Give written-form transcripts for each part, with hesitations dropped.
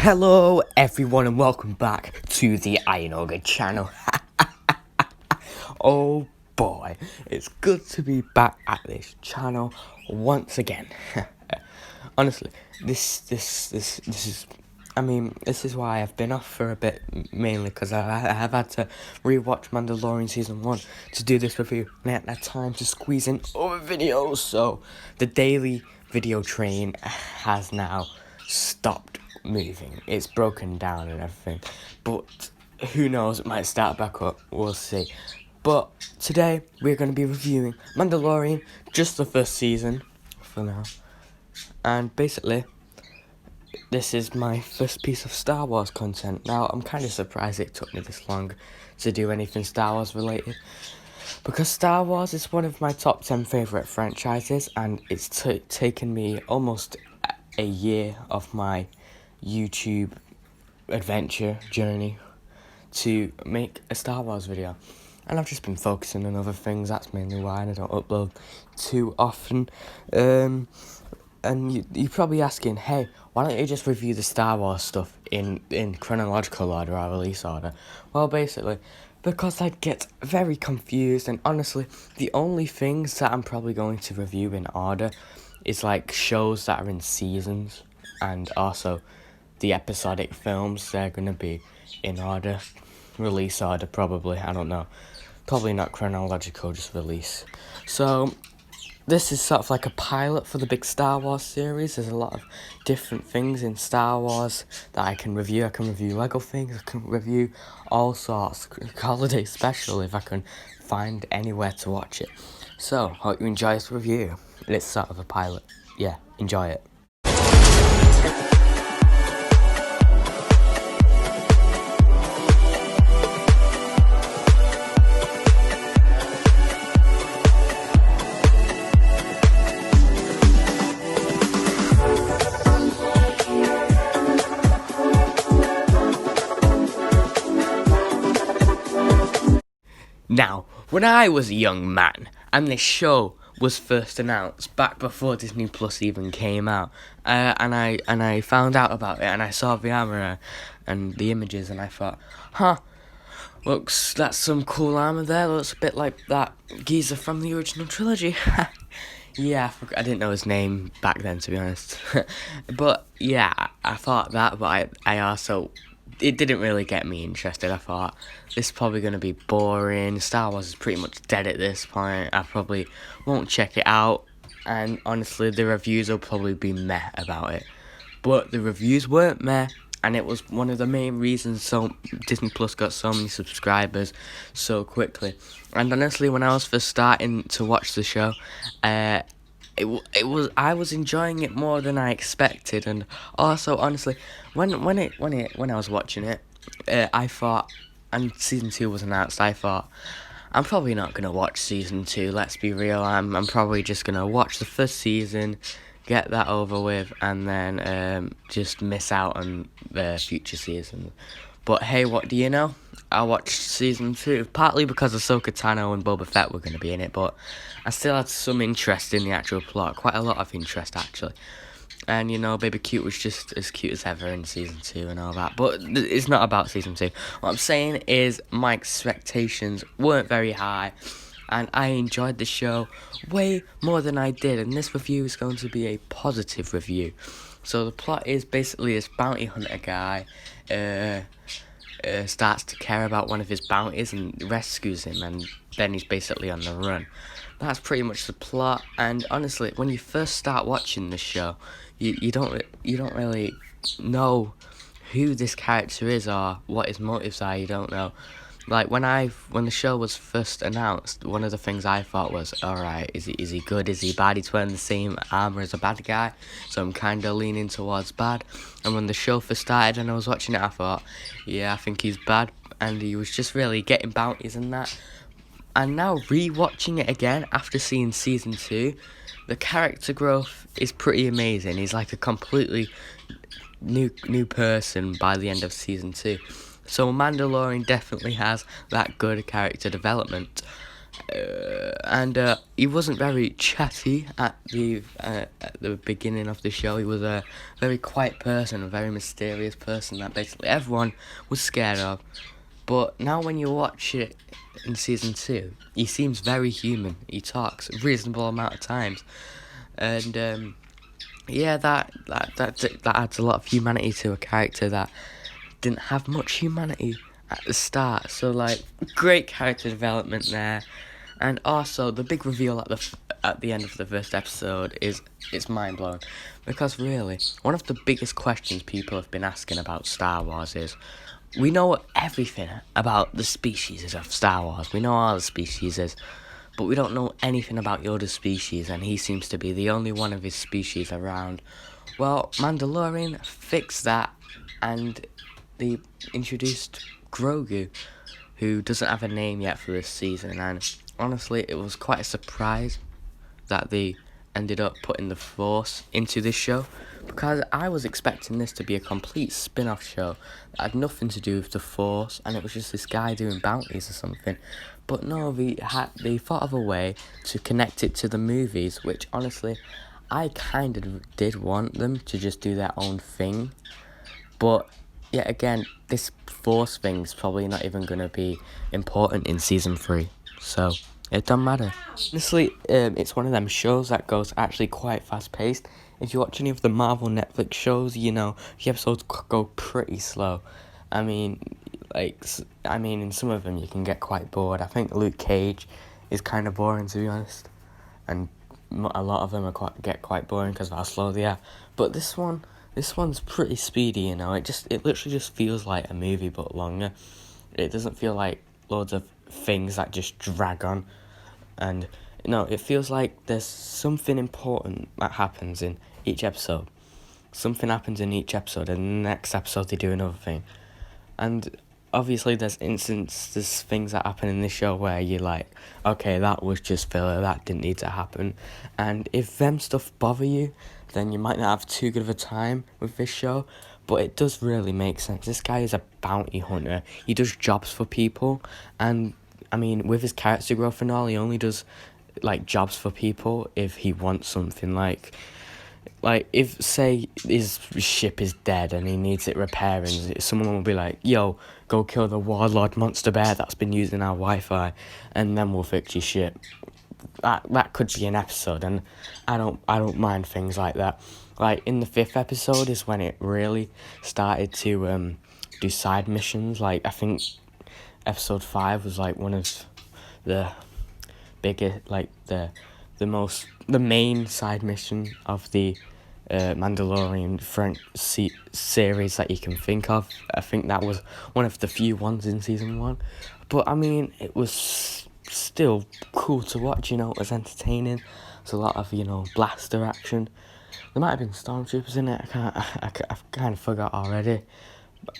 Hello everyone and welcome back to the Iron Ogre channel. Oh boy, it's good to be back at this channel once again. Honestly, this is why I've been off for a bit, mainly because I have had to rewatch Mandalorian season 1 to do this review, and I hadn't had time to squeeze in other videos, so the daily video train has now stopped moving. It's broken down and everything, but who knows, it might start back up, we'll see. But today we're going to be reviewing Mandalorian, just the first season for now, and basically this is my first piece of Star Wars content. Now I'm kind of surprised it took me this long to do anything Star Wars related, because Star Wars is one of my top 10 favourite franchises, and it's taken me almost a year of my YouTube adventure journey to make a Star Wars video. And I've just been focusing on other things, that's mainly why I don't upload too often. And you're probably asking, hey, why don't you just review the Star Wars stuff in chronological order or release order? Well, basically, because I'd get very confused, and honestly, the only things that I'm probably going to review in order is like shows that are in seasons, and also the episodic films. They're going to be in order, release order probably, I don't know. Probably not chronological, just release. So this is sort of like a pilot for the big Star Wars series. There's a lot of different things in Star Wars that I can review. I can review Lego things, I can review all sorts, holiday special if I can find anywhere to watch it. So, hope you enjoy this review. It's sort of a pilot. Yeah, enjoy it. Now, when I was a young man, and this show was first announced back before Disney Plus even came out, and I found out about it, and I saw the armor and the images, and I thought, that's some cool armor there. Looks a bit like that geezer from the original trilogy. Yeah, I didn't know his name back then, to be honest. But yeah, I thought that, but I also, it didn't really get me interested. I thought, this is probably going to be boring. Star Wars is pretty much dead at this point. I probably won't check it out. And honestly, the reviews will probably be meh about it. But the reviews weren't meh. And it was one of the main reasons Disney Plus got so many subscribers so quickly. And honestly, when I was first starting to watch the show, I was enjoying it more than I expected. And also, honestly, when I was watching it, I thought, and season 2 was announced, I thought, I'm probably not gonna watch season 2. Let's be real. I'm probably just gonna watch the first season, get that over with, and then just miss out on the future seasons. But hey, what do you know? I watched season 2, partly because Ahsoka Tano and Boba Fett were going to be in it, but I still had some interest in the actual plot, quite a lot of interest actually. And you know, Baby Cute was just as cute as ever in season 2 and all that, but it's not about season 2. What I'm saying is my expectations weren't very high, and I enjoyed the show way more than I did, and this review is going to be a positive review. So the plot is basically this bounty hunter guy starts to care about one of his bounties and rescues him, and then he's basically on the run. That's pretty much the plot, and honestly, when you first start watching the show, you don't really know who this character is or what his motives are. You don't know. Like when the show was first announced, one of the things I thought was, alright, is he good, is he bad? He's wearing the same armor as a bad guy, so I'm kind of leaning towards bad. And when the show first started and I was watching it, I thought, yeah, I think he's bad, and he was just really getting bounties and that. And now re-watching it again after seeing season 2, the character growth is pretty amazing. He's like a completely new person by the end of season 2. So Mandalorian definitely has that good character development. And he wasn't very chatty at the beginning of the show. He was a very quiet person, a very mysterious person that basically everyone was scared of. But now when you watch it in season 2, he seems very human. He talks a reasonable amount of times, and yeah, that adds a lot of humanity to a character that didn't have much humanity at the start. So like, great character development there, and also the big reveal at the end of the first episode it's mind blowing, because really one of the biggest questions people have been asking about Star Wars is, we know everything about the species of Star Wars. We know all the species, but we don't know anything about Yoda's species, and he seems to be the only one of his species around. Well, Mandalorian fixed that, and they introduced Grogu, who doesn't have a name yet for this season, and honestly, it was quite a surprise that they ended up putting the Force into this show, because I was expecting this to be a complete spin-off show that had nothing to do with the Force, and it was just this guy doing bounties or something. But no, they thought of a way to connect it to the movies, which honestly, I kind of did want them to just do their own thing. But yet again, this Force thing's probably not even going to be important in season 3, so it don't matter. Honestly, it's one of them shows that goes actually quite fast paced. If you watch any of the Marvel Netflix shows, you know the episodes go pretty slow. I mean, in some of them you can get quite bored. I think Luke Cage is kind of boring, to be honest, and a lot of them get quite boring because of how slow they are. But this one's pretty speedy. You know, it literally just feels like a movie but longer. It doesn't feel like loads of things that just drag on, and no, it feels like there's something important that happens in each episode. Something happens in each episode, and in the next episode they do another thing. And obviously there's things that happen in this show where you're like, okay, that was just filler, that didn't need to happen. And if them stuff bother you, then you might not have too good of a time with this show. But it does really make sense. This guy is a bounty hunter. He does jobs for people, and I mean, with his character growth and all, he only does like jobs for people if he wants something. Like if, say, his ship is dead and he needs it repairing, someone will be like, yo, go kill the warlord monster bear that's been using our Wi-Fi, and then we'll fix your ship. That could be an episode, and I don't mind things like that. Like in the 5th episode is when it really started to do side missions. Like I think episode 5 was like one of the biggest, like the main side mission of the Mandalorian series that you can think of. I think that was one of the few ones in season 1. But I mean, it was still cool to watch. You know, it was entertaining. There's a lot of, you know, blaster action. There might have been stormtroopers in it. I've kind of forgot already.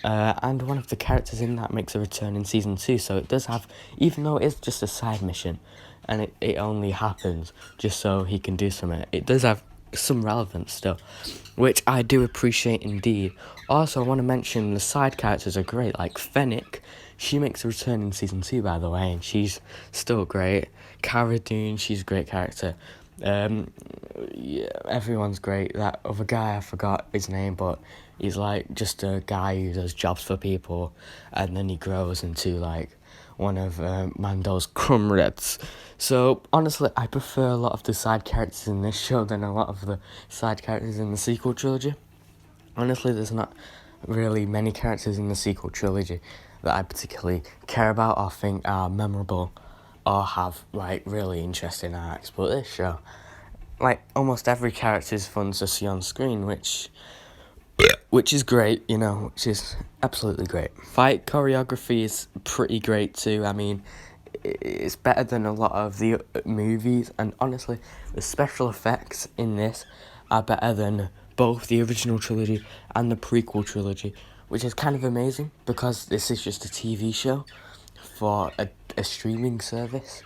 And one of the characters in that makes a return in season 2, so it does have, even though it's just a side mission, and it only happens just so he can do something, it does have some relevance still, which I do appreciate indeed. Also, I want to mention the side characters are great, like Fennec. She makes a return in season 2, by the way, and she's still great. Cara Dune, she's a great character. Yeah, everyone's great. That other guy, I forgot his name, but he's like just a guy who does jobs for people, and then he grows into like one of Mando's comrades. So honestly, I prefer a lot of the side characters in this show than a lot of the side characters in the sequel trilogy. Honestly, there's not really many characters in the sequel trilogy that I particularly care about or think are memorable or have like really interesting arcs. But this show, like almost every character is fun to see on screen, which is great, you know, which is absolutely great. Fight choreography is pretty great too. I mean, it's better than a lot of the movies, and honestly, the special effects in this are better than both the original trilogy and the prequel trilogy, which is kind of amazing because this is just a TV show for a streaming service.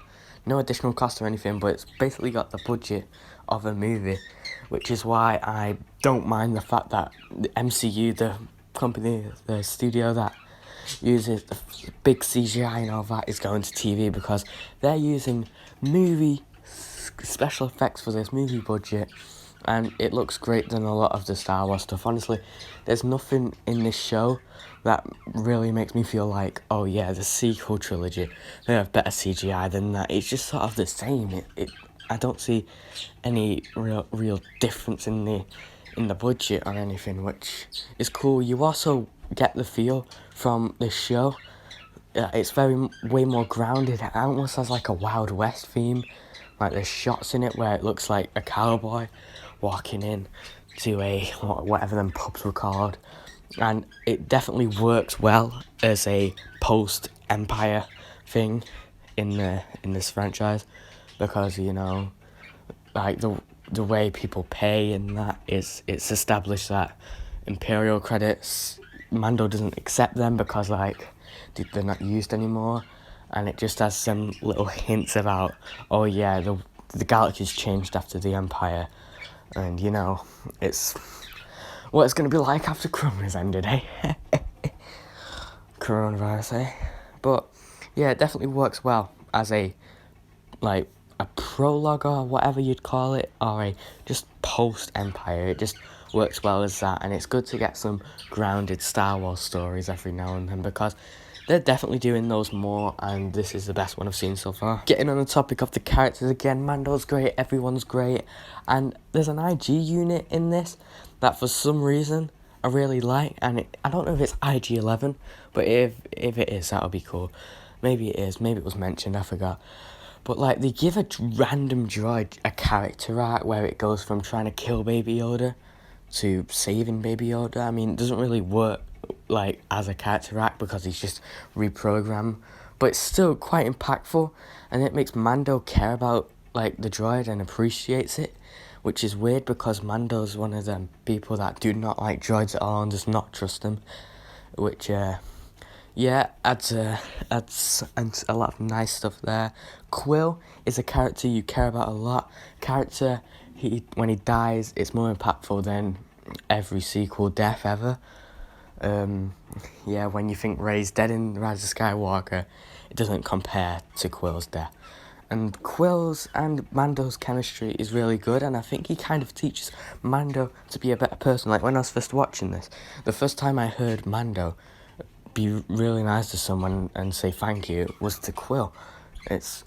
No additional cost or anything, but it's basically got the budget of a movie, which is why I don't mind the fact that the MCU, the company, the studio that uses big CGI and all that is going to TV because they're using movie special effects for this movie budget, and it looks great than a lot of the Star Wars stuff. Honestly, there's nothing in this show that really makes me feel like, oh yeah, the sequel trilogy, they have better CGI than that. It's just sort of the same. I don't see any real difference in the budget or anything, which is cool. You also get the feel from this show. It's way more grounded. It almost has like a Wild West theme. Like there's shots in it where it looks like a cowboy walking in to whatever them pubs were called, and it definitely works well as a post-Empire thing in this franchise, because like the way people pay and that it's established that Imperial credits, Mando doesn't accept them because like they're not used anymore, and it just has some little hints about, oh yeah, the galaxy's changed after the Empire, and it's what it's going to be like after Corona's ended, eh? Coronavirus, eh? But yeah, it definitely works well as a prologue or whatever you'd call it, or a just post-Empire. It just works well as that, and it's good to get some grounded Star Wars stories every now and then, because they're definitely doing those more, and this is the best one I've seen so far. Getting on the topic of the characters again, Mando's great, everyone's great, and there's an IG unit in this that for some reason I really like, and I don't know if it's IG-11, but if it is, that'll be cool. Maybe it is, maybe it was mentioned, I forgot. But like, they give a random droid a character arc where it goes from trying to kill Baby Yoda to saving Baby Yoda. I mean, it doesn't really work like as a character arc because he's just reprogrammed, but it's still quite impactful, and it makes Mando care about like the droid and appreciates it, which is weird because Mando's one of them people that do not like droids at all and does not trust them, which adds a lot of nice stuff there. Quill is a character you care about a lot. When he dies, it's more impactful than every sequel death ever. When you think Rey's dead in Rise of Skywalker, it doesn't compare to Quill's death. And Quill's and Mando's chemistry is really good, and I think he kind of teaches Mando to be a better person. Like when I was first watching this, the first time I heard Mando be really nice to someone and say thank you was to Quill.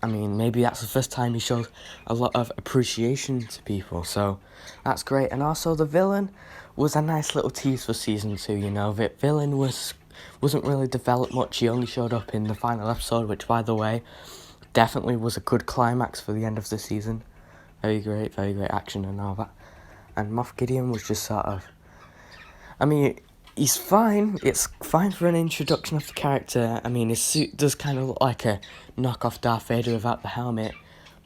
Maybe that's the first time he showed a lot of appreciation to people, so that's great. And also the villain was a nice little tease for season 2, The villain wasn't really developed much. He only showed up in the final episode, which, by the way, definitely was a good climax for the end of the season. Very great action and all that. And Moff Gideon was just sort of, he's fine. It's fine for an introduction of the character. His suit does kind of look like a knockoff Darth Vader without the helmet,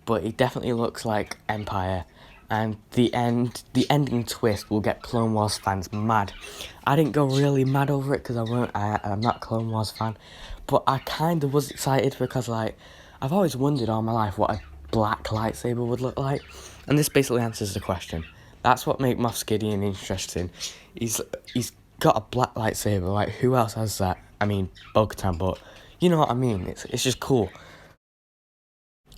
but he definitely looks like Empire. And the ending twist will get Clone Wars fans mad. I didn't go really mad over it because I'm not a Clone Wars fan, but I kind of was excited because I've always wondered all my life what a black lightsaber would look like, and this basically answers the question. That's what makes Moff Gideon interesting. He's got a black lightsaber. Like, who else has that? Bo-Katan, but you know what I mean. It's just cool.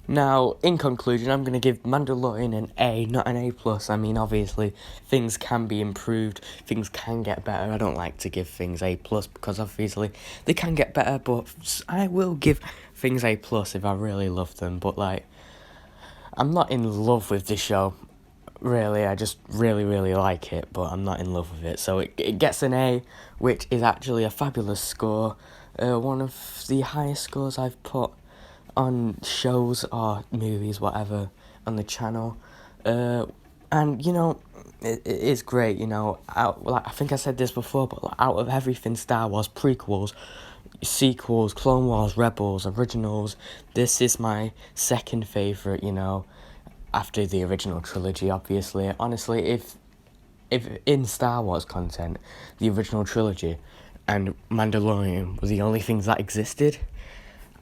Now, in conclusion, I'm going to give Mandalorian an A, not an A+. Obviously, things can be improved, things can get better. I don't like to give things A+, because obviously they can get better, but I will give things A+ if I really love them. But, I'm not in love with this show, really. I just really, really like it, but I'm not in love with it. So it gets an A, which is actually a fabulous score. One of the highest scores I've put on shows or movies, whatever, on the channel. And it is great. I think I said this before, but out of everything Star Wars, prequels, sequels, Clone Wars, Rebels, originals, this is my second favourite, after the original trilogy, obviously. Honestly, if in Star Wars content, the original trilogy and Mandalorian were the only things that existed,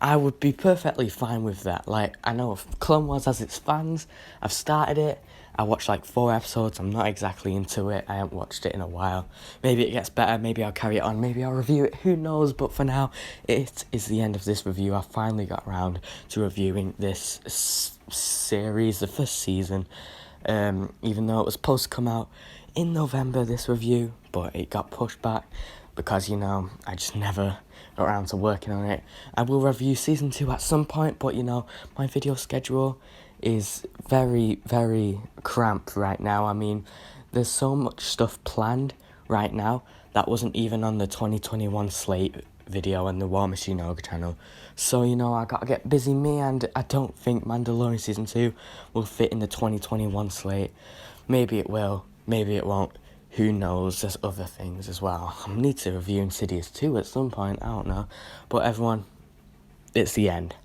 I would be perfectly fine with that. Like, I know Clone Wars has its fans. I've started it. I watched like 4 episodes. I'm not exactly into it. I haven't watched it in a while. Maybe it gets better. Maybe I'll carry it on. Maybe I'll review it. Who knows? But for now, it is the end of this review. I finally got around to reviewing this series, the first season. Even though it was supposed to come out in November, this review, but it got pushed back because, I just never got around to working on it. I will review season 2 at some point, but, my video schedule is very, very cramped right now. I mean, there's so much stuff planned right now that wasn't even on the 2021 slate video on the War Machine Ogre channel. So, I gotta get busy, me, and I don't think Mandalorian Season 2 will fit in the 2021 slate. Maybe it will, maybe it won't. Who knows, there's other things as well. I need to review Insidious 2 at some point, I don't know. But everyone, it's the end.